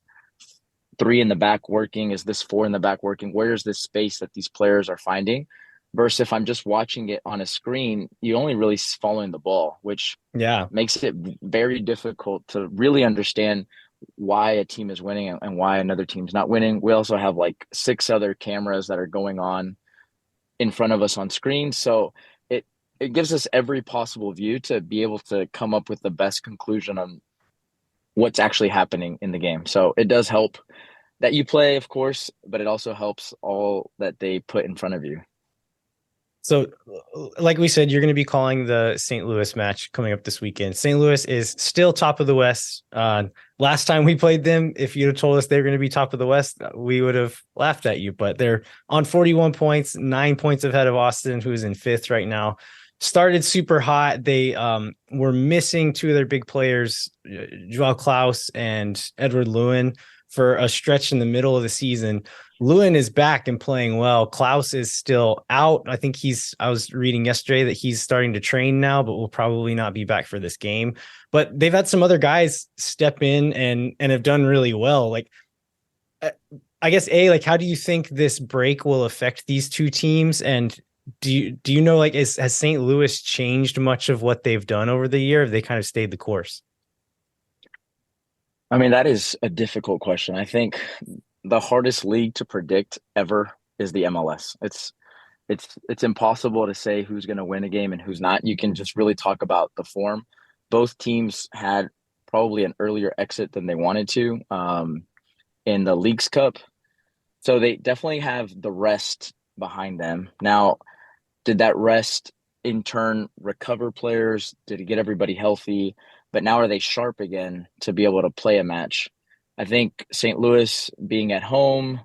3 in the back working? Is this 4 in the back working? Where's this space that these players are finding? Versus if I'm just watching it on a screen, you only really following the ball, which Yeah. makes it very difficult to really understand why a team is winning and why another team's not winning. We also have like 6 other cameras that are going on in front of us on screen. So it gives us every possible view to be able to come up with the best conclusion on what's actually happening in the game. So it does help that you play, of course, but it also helps all that they put in front of you. So, like we said, you're going to be calling the St. Louis match coming up this weekend. St. Louis is still top of the West. Last time we played them, if you'd have told us they're going to be top of the West, we would have laughed at you. But they're on 41 points, 9 points ahead of Austin, who's in 5th right now. Started super hot. They were missing 2 of their big players, Joao Klaus and Edward Lewin, for a stretch in the middle of the season. Lewin is back and playing well. Klaus is still out. I think I was reading yesterday that he's starting to train now, but will probably not be back for this game. But they've had some other guys step in and have done really well. Like, I guess, like, how do you think this break will affect these 2 teams? And do you know, like, has St. Louis changed much of what they've done over the year? Have they kind of stayed the course? I mean, that is a difficult question. I think the hardest league to predict ever is the MLS. It's impossible to say who's going to win a game and who's not. You can just really talk about the form. Both teams had probably an earlier exit than they wanted to in the Leagues Cup. So they definitely have the rest behind them. Now, did that rest in turn recover players? Did it get everybody healthy? But now are they sharp again to be able to play a match? I think St. Louis being at home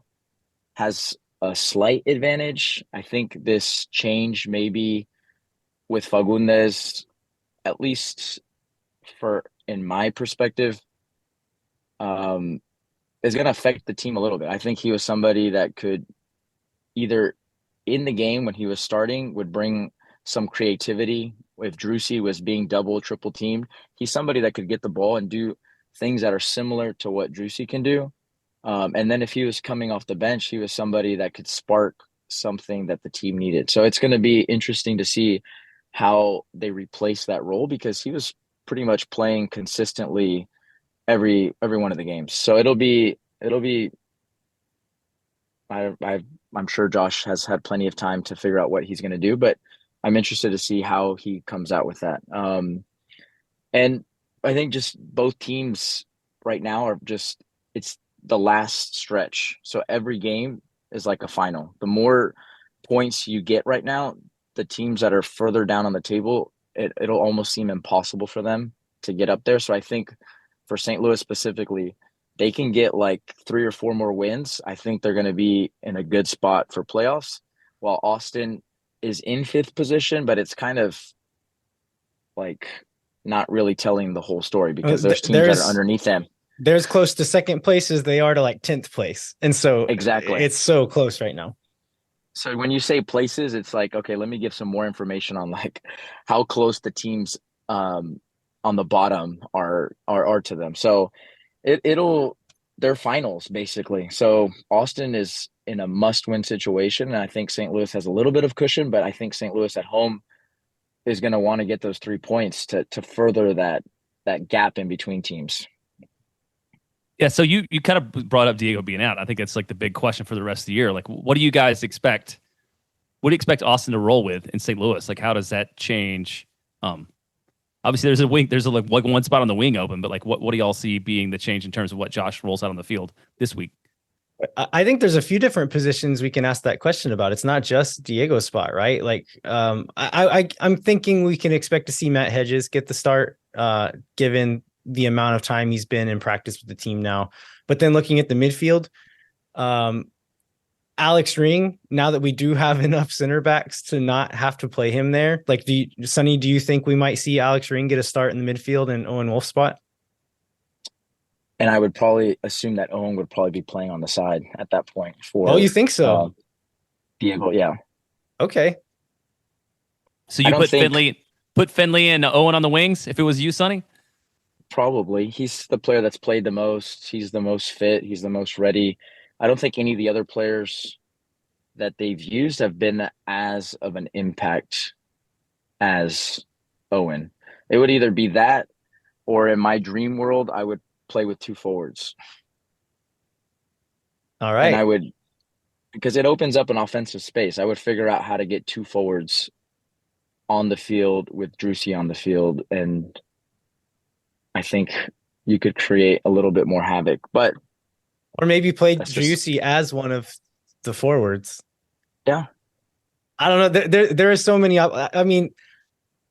has a slight advantage. I think this change maybe with Fagundes, at least for in my perspective, is going to affect the team a little bit. I think he was somebody that could either in the game when he was starting would bring some creativity. If Drusy was being double, triple teamed, he's somebody that could get the ball and do things that are similar to what Drusy can do. And then if he was coming off the bench, he was somebody that could spark something that the team needed. So it's going to be interesting to see how they replace that role, because he was pretty much playing consistently every one of the games. So it'll be I'm sure Josh has had plenty of time to figure out what he's going to do, but I'm interested to see how he comes out with that. And I think just both teams right now are just, it's the last stretch. So every game is like a final. The more points you get right now, the teams that are further down on the table, it'll almost seem impossible for them to get up there. So I think for St. Louis specifically, they can get like 3 or 4 more wins. I think they're going to be in a good spot for playoffs, while Austin is in 5th position, but it's kind of like not really telling the whole story because there's teams that are underneath them. They're as close to second place as they are to like 10th place. And so Exactly. it's so close right now. So when you say places, it's like, okay, let me give some more information on like how close the teams on the bottom are to them. So it'll they're finals basically. So Austin is in a must-win situation, and I think St. Louis has a little bit of cushion, but I think St. Louis at home is going to want to get those 3 points to further that gap in between teams. Yeah, so you kind of brought up Diego being out. I think it's like the big question for the rest of the year. Like, what do you guys expect? What do you expect Austin to roll with in St. Louis? Like, how does that change? Obviously, there's a wing. There's like one spot on the wing open, but like, what do y'all see being the change in terms of what Josh rolls out on the field this week? I think there's a few different positions we can ask that question about. It's not just Diego's spot, right? Like, I'm thinking we can expect to see Matt Hedges get the start, given the amount of time he's been in practice with the team now. But then looking at the midfield, Alex Ring, now that we do have enough center backs to not have to play him there, like, Sonny, do you think we might see Alex Ring get a start in the midfield and Owen Wolf's spot? And I would probably assume that Owen would probably be playing on the side at that point for. Oh, you think so? Diego, yeah. Okay. So you put Finley and Owen on the wings if it was you, Sonny? Probably. He's the player that's played the most. He's the most fit. He's the most ready. I don't think any of the other players that they've used have been as of an impact as Owen. It would either be that, or in my dream world, I would play with 2 forwards. All right. And I would, because it opens up an offensive space. I would figure out how to get 2 forwards on the field with Drusy on the field, and I think you could create a little bit more havoc. But or maybe play Drusy as one of the forwards. Yeah. I don't know. There are so many. I mean,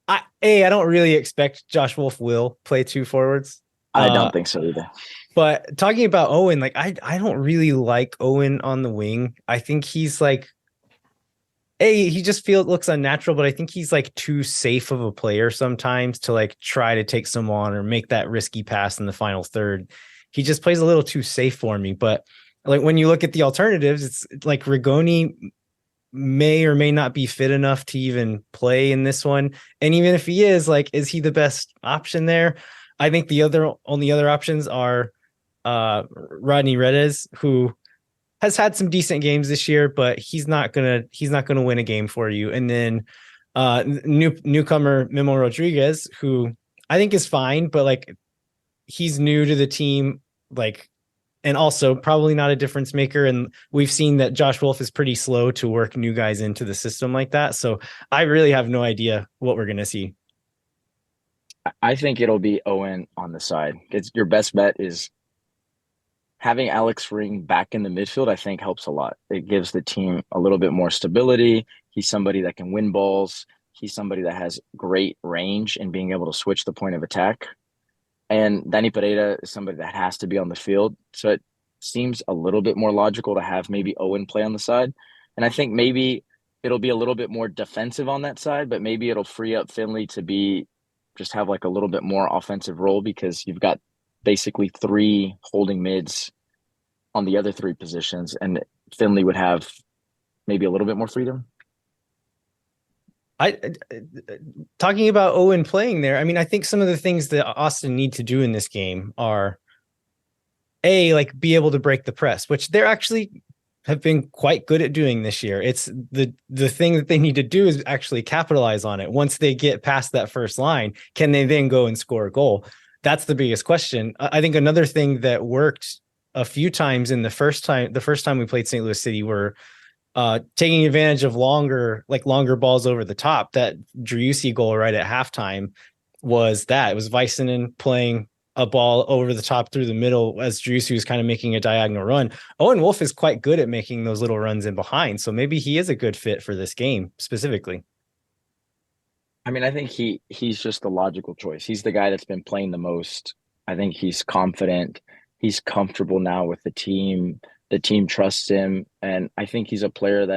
I don't really expect Josh Wolf will play 2 forwards. I don't think so either. But talking about Owen, like, I don't really like Owen on the wing. I think he's like, he just looks unnatural, but I think he's like too safe of a player sometimes to like try to take someone or make that risky pass in the final third. He just plays a little too safe for me. But like, when you look at the alternatives, it's like Rigoni may or may not be fit enough to even play in this one. And even if he is, like, is he the best option there? I think the only other options are Rodney Redes, who has had some decent games this year, but he's not gonna win a game for you. And then newcomer Memo Rodriguez, who I think is fine, but like, he's new to the team, like, and also probably not a difference maker. And we've seen that Josh Wolf is pretty slow to work new guys into the system like that. So I really have no idea what we're gonna see. I think it'll be Owen on the side. It's your best bet is having Alex Ring back in the midfield. I think helps a lot. It gives the team a little bit more stability. He's somebody that can win balls. He's somebody that has great range and being able to switch the point of attack. And Danny Pereira is somebody that has to be on the field. So it seems a little bit more logical to have maybe Owen play on the side. And I think maybe it'll be a little bit more defensive on that side, but maybe it'll free up Finley to just have like a little bit more offensive role, because you've got basically 3 holding mids on the other 3 positions, and Finley would have maybe a little bit more freedom. Talking about Owen playing there, I mean, I think some of the things that Austin need to do in this game are like be able to break the press, which they're actually have been quite good at doing this year. It's the thing that they need to do is actually capitalize on it. Once they get past that first line, can they then go and score a goal? That's the biggest question. I think another thing that worked a few times in the first time we played St. Louis City were taking advantage of longer balls over the top. That Driussi goal right at halftime was that. It was Väisänen playing a ball over the top through the middle as Driussi was kind of making a diagonal run. Owen Wolf is quite good at making those little runs in behind, so maybe he is a good fit for this game specifically. I mean, I think he's just the logical choice. He's the guy that's been playing the most. I think he's confident. He's comfortable now with the team. The team trusts him, and I think he's a player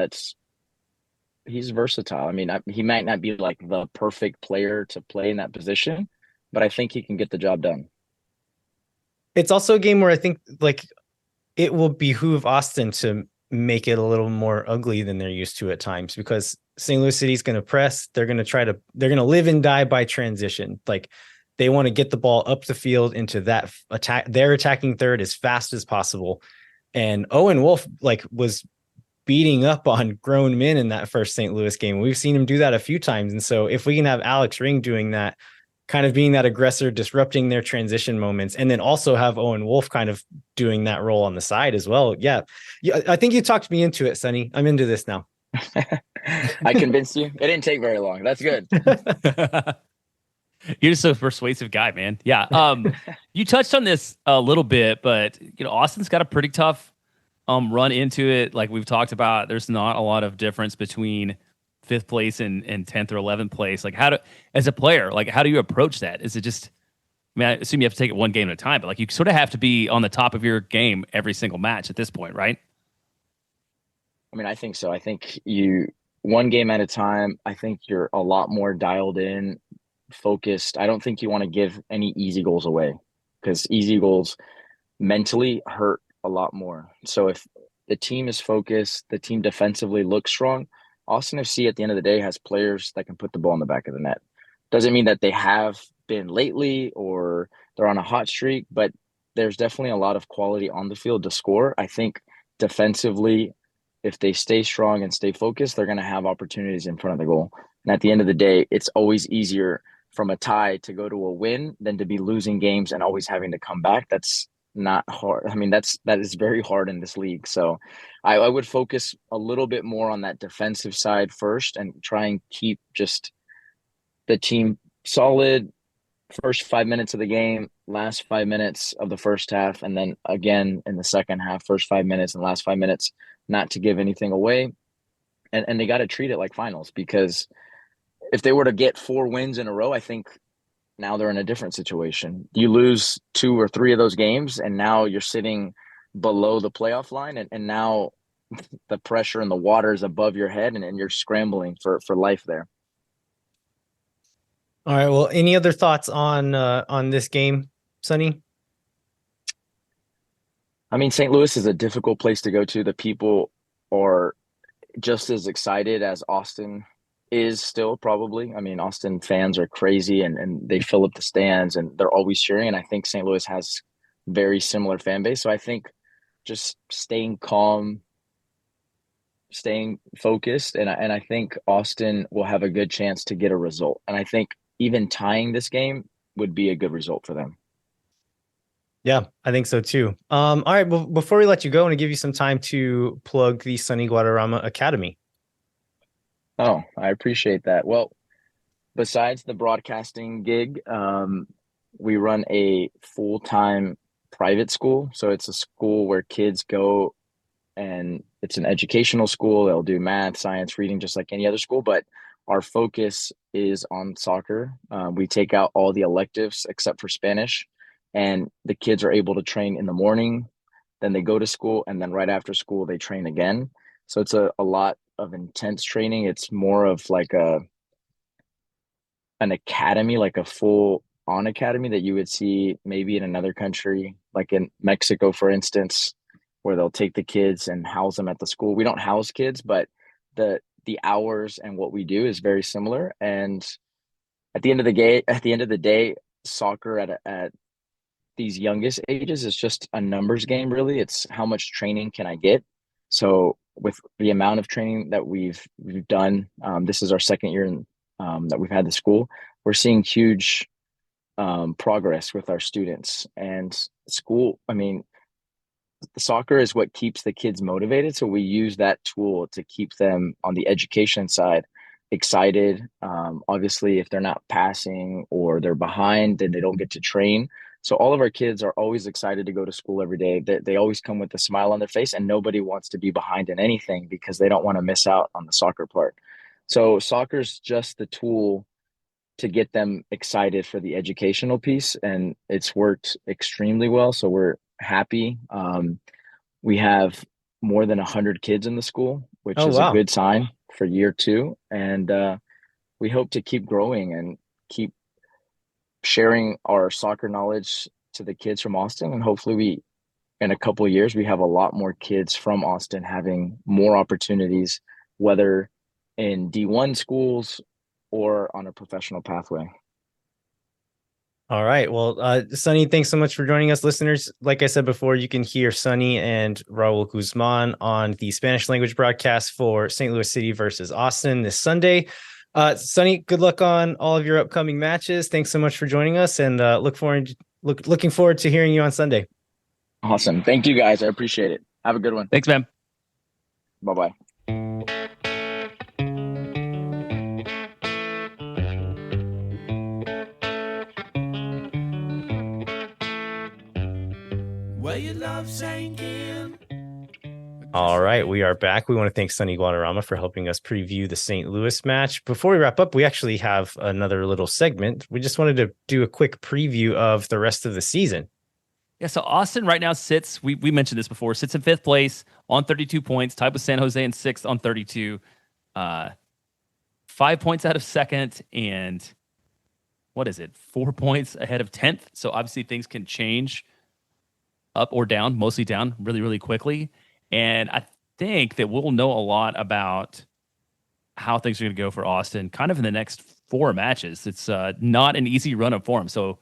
he's versatile. I mean, he might not be like the perfect player to play in that position, but I think he can get the job done. It's also a game where I think like it will behoove Austin to make it a little more ugly than they're used to at times, because St. Louis City's going to press. They're going to live and die by transition. Like they want to get the ball up the field into that attack, their attacking third as fast as possible. And Owen Wolf like was beating up on grown men in that first St. Louis game. We've seen him do that a few times. And so if we can have Alex Ring doing that, kind of being that aggressor, disrupting their transition moments, and then also have Owen Wolf kind of doing that role on the side as well. Yeah. I think you talked me into it, Sonny. I'm into this now. I convinced you. It didn't take very long. That's good. You're just a persuasive guy, man. Yeah. You touched on this a little bit, but Austin's got a pretty tough run into it. Like we've talked about, there's not a lot of difference between fifth place and 10th or 11th place. Like as a player, like how do you approach that? Is it just, I mean, I assume you have to take it one game at a time, but like you sort of have to be on the top of your game every single match at this point, right? I mean, I think so. I think one game at a time, I think you're a lot more dialed in, focused. I don't think you want to give any easy goals away, because easy goals mentally hurt a lot more. So if the team is focused, the team defensively looks strong, Austin FC at the end of the day has players that can put the ball in the back of the net. Doesn't mean that they have been lately or they're on a hot streak, but there's definitely a lot of quality on the field to score. I think defensively, if they stay strong and stay focused, they're going to have opportunities in front of the goal. And at the end of the day, it's always easier from a tie to go to a win than to be losing games and always having to come back. That's not hard. I mean, that is very hard in this league. So I would focus a little bit more on that defensive side first and try and keep just the team solid first 5 minutes of the game, last 5 minutes of the first half, and then again in the second half, first 5 minutes and last 5 minutes, not to give anything away. And they got to treat it like finals, because if they were to get 4 wins in a row, I think now they're in a different situation. You lose 2 or 3 of those games, and now you're sitting below the playoff line, and now the pressure and the water is above your head, and you're scrambling for life there. All right. Well, any other thoughts on this game, Sonny? I mean, St. Louis is a difficult place to go to. The people are just as excited as Austin is still, probably. I mean, Austin fans are crazy, and they fill up the stands and they're always cheering. And I think St. Louis has very similar fan base. So I think just staying calm, staying focused, and I think Austin will have a good chance to get a result. And I think even tying this game would be a good result for them. Yeah, I think so too. All right. Well, before we let you go, I want to give you some time to plug the Sonny Guadarrama Academy. Oh, I appreciate that. Well, besides the broadcasting gig, we run a full-time private school. So it's a school where kids go, and it's an educational school. They'll do math, science, reading, just like any other school. But our focus is on soccer. We take out all the electives except for Spanish, and the kids are able to train in the morning. Then they go to school, and then right after school, they train again. So it's a lot of intense training. It's more of like an academy, like a full on academy that you would see maybe in another country, like in Mexico, for instance, where they'll take the kids and house them at the school. We don't house kids, but the hours and what we do is very similar. And at the end of the day, soccer at these youngest ages is just a numbers game, really. It's how much training can I get. So with the amount of training that we've done, this is our second year that we've had the school. We're seeing huge progress with our students. And school, I mean, soccer is what keeps the kids motivated. So we use that tool to keep them on the education side excited. Obviously, if they're not passing or they're behind, then they don't get to train. So all of our kids are always excited to go to school every day. They always come with a smile on their face, and nobody wants to be behind in anything because they don't want to miss out on the soccer part. So soccer's just the tool to get them excited for the educational piece, and it's worked extremely well. So we're happy. We have more than 100 kids in the school, which Oh, is a wow. good sign for year 2. And we hope to keep growing and keep sharing our soccer knowledge to the kids from Austin, and hopefully in a couple of years we have a lot more kids from Austin having more opportunities, whether in D1 schools or on a professional pathway. All right. Well, Sonny, thanks so much for joining us, listeners. Like I said before, you can hear Sonny and Raul Guzman on the Spanish language broadcast for St. Louis City versus Austin this Sunday. Sonny, good luck on all of your upcoming matches. Thanks so much for joining us, and looking forward to hearing you on Sunday. Awesome. Thank you, guys. I appreciate it. Have a good one. Thanks, man. Bye-bye. Well, your love sank in. All right, we are back. We want to thank Sonny Guadarrama for helping us preview the St. Louis match. Before we wrap up, we actually have another little segment. We just wanted to do a quick preview of the rest of the season. Yeah, so Austin right now sits, we mentioned this before, sits in 5th place on 32 points, tied with San Jose in 6th on 32. 5 points out of 2nd, and 4 points ahead of 10th. So obviously things can change up or down, mostly down really, really quickly. And I think that we'll know a lot about how things are going to go for Austin kind of in the next 4 matches. It's not an easy run of form. So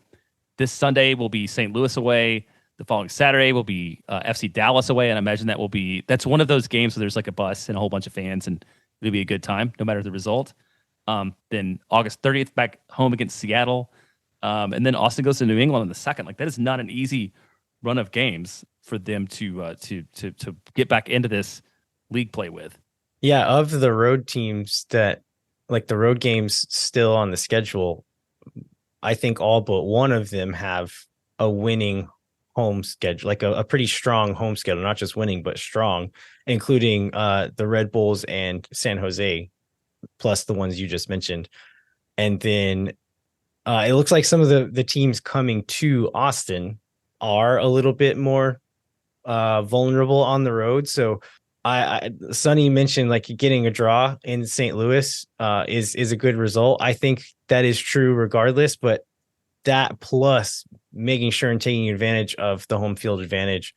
this Sunday will be St. Louis away. The following Saturday will be FC Dallas away. And I imagine that's one of those games where there's like a bus and a whole bunch of fans, and it'll be a good time no matter the result. Then August 30th back home against Seattle. And then Austin goes to New England on the 2nd. Like, that is not an easy run of games for them to get back into this league play with. Yeah, of the road teams that, like, the road games still on the schedule, I think all but one of them have a winning home schedule, like a pretty strong home schedule, not just winning, but strong, including the Red Bulls and San Jose, plus the ones you just mentioned. And then it looks like some of the teams coming to Austin are a little bit more vulnerable on the road. So Sonny mentioned, like, getting a draw in St. Louis is a good result. I think that is true regardless, but that plus making sure and taking advantage of the home field advantage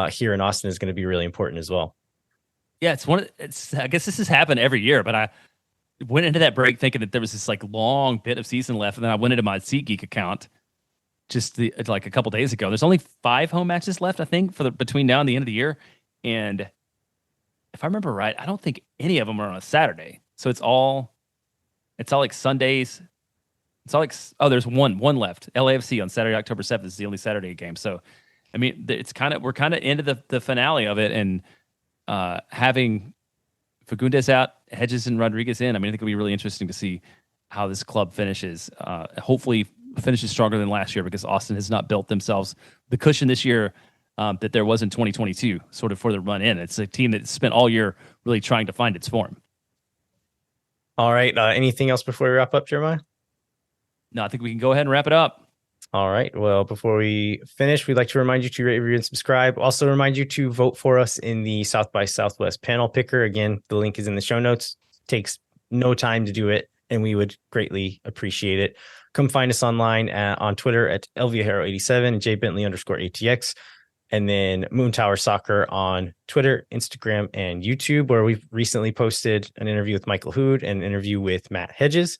here in Austin is going to be really important as well. Yeah, I guess this has happened every year, but I went into that break thinking that there was this like long bit of season left, and then I went into my SeatGeek account just like a couple days ago. There's only 5 home matches left, I think, between now and the end of the year. And if I remember right, I don't think any of them are on a Saturday. So it's all like Sundays. It's all like, there's one left. LAFC on Saturday, October 7th is the only Saturday game. So, I mean, we're kind of into the finale of it, and having Fagundes out, Hedges and Rodriguez in. I mean, I think it'll be really interesting to see how this club finishes. Hopefully finishes stronger than last year, because Austin has not built themselves the cushion this year that there was in 2022, sort of for the run in. It's a team that spent all year really trying to find its form. All right. Anything else before we wrap up, Jeremiah? No, I think we can go ahead and wrap it up. All right. Well, before we finish, we'd like to remind you to rate, review, and subscribe. Also remind you to vote for us in the South by Southwest panel picker. Again, the link is in the show notes. Takes no time to do it, and we would greatly appreciate it. Come find us online on Twitter at LVHero87 and JBentley_ATX. And then Moon Tower Soccer on Twitter, Instagram, and YouTube, where we've recently posted an interview with Michael Hood and an interview with Matt Hedges.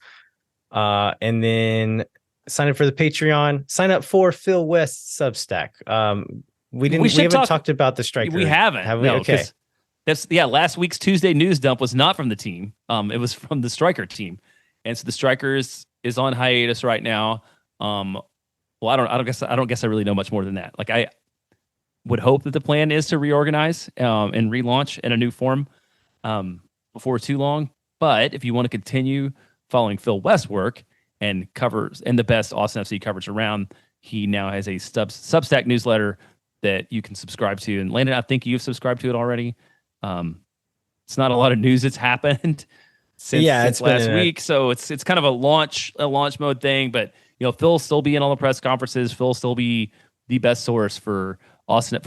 And then sign up for the Patreon. Sign up for Phil West's Substack. We haven't talked about the striker. We haven't. Have we? No, okay. Last week's Tuesday news dump was not from the team. It was from the striker team. And so the striker is on hiatus right now. Well, I don't guess I really know much more than that. Like, I would hope that the plan is to reorganize and relaunch in a new form before too long. But if you want to continue following Phil West's work and the best Austin FC coverage around, he now has a Substack newsletter that you can subscribe to. And Landon, I think you've subscribed to it already. It's not a lot of news that's happened since last week, so it's kind of a launch mode thing. But Phil'll still be in all the press conferences. Phil'll still be the best source for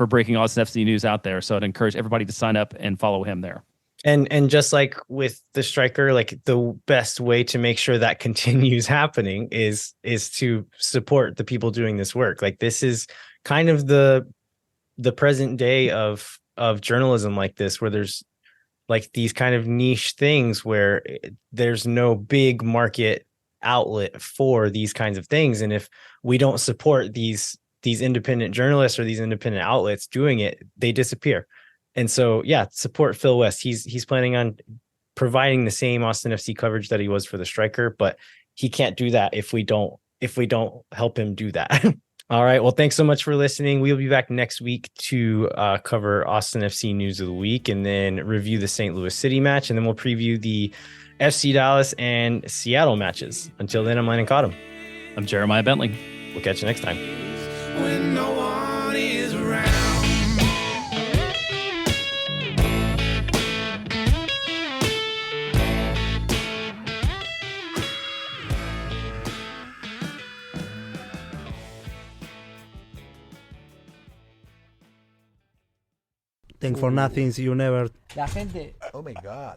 breaking Austin FC news out there. So I'd encourage everybody to sign up and follow him there. And just like with the striker, like the best way to make sure that continues happening is to support the people doing this work. Like this is kind of the present day of journalism like this, where there's like these kind of niche things where there's no big market outlet for these kinds of things. And if we don't support these independent journalists or these independent outlets doing it, they disappear. And so, yeah, support Phil West. He's planning on providing the same Austin FC coverage that he was for the striker, but he can't do that if we don't help him do that. All right. Well, thanks so much for listening. We'll be back next week to cover Austin FC news of the week and then review the St. Louis City match. And then we'll preview the FC Dallas and Seattle matches. Until then, I'm Landon Cottom. I'm Jeremiah Bentley. We'll catch you next time. When no one is around. Thank for nothing, see you never. La gente, Oh my God.